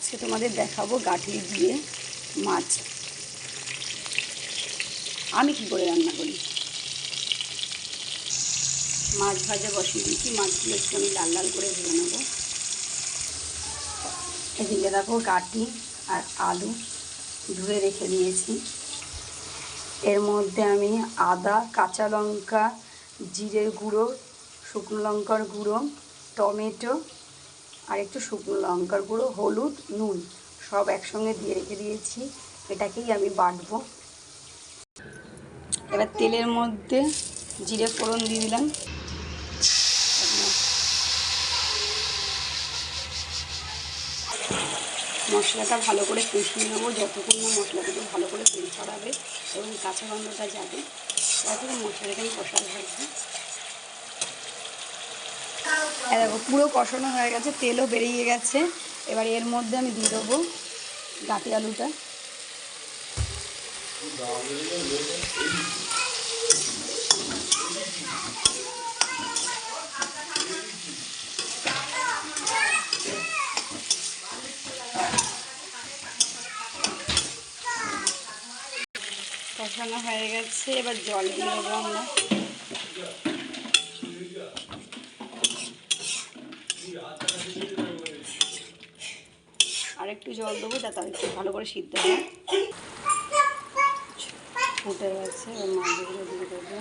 আজকে তোমাদের দেখাবো গাঠি দিয়ে মাছ আমি কি করে রান্না করি। মাছ ভাজা বসিয়ে দিয়েছি, মাছগুলো একটু আমি লাল লাল করে ভেজে নেবো। এদিকে দেখো গাঠি আর আলু ধুয়ে রেখে দিয়েছি। এর মধ্যে আমি আদা, কাঁচা লঙ্কা, জিরের গুঁড়ো, শুকনো লঙ্কার গুঁড়ো, টমেটো আর একটু শুকনো লঙ্কার গুঁড়ো, হলুদ, নুন সব একসঙ্গে দিয়ে রেখে দিয়েছি। এটাকেই আমি বাটবো। এবার তেলের মধ্যে জিরে ফোড়ন দিয়ে দিলাম। মশলাটা ভালো করে কষিয়ে নেবো, যতক্ষণ না মশলাটাকে ভালো করে তেল ছড়াবে এবং কাঁচা গন্ধটা যাবে ততক্ষণ মশলাটাই কষাতে থাকবে। দেখো পুরো কষানো হয়ে গেছে, তেলও বেরিয়ে গেছে। এবার এর মধ্যে আমি দিয়ে দেবো গাঠি আলুটা। কষানো হয়ে গেছে, এবার জল দিয়ে দেবো আমরা। আর একটু জল দেবো যাতে একটু ভালো করে সিদ্ধ হয়। ফুটে গেছে, এবার মাছগুলো দিয়ে দেবো।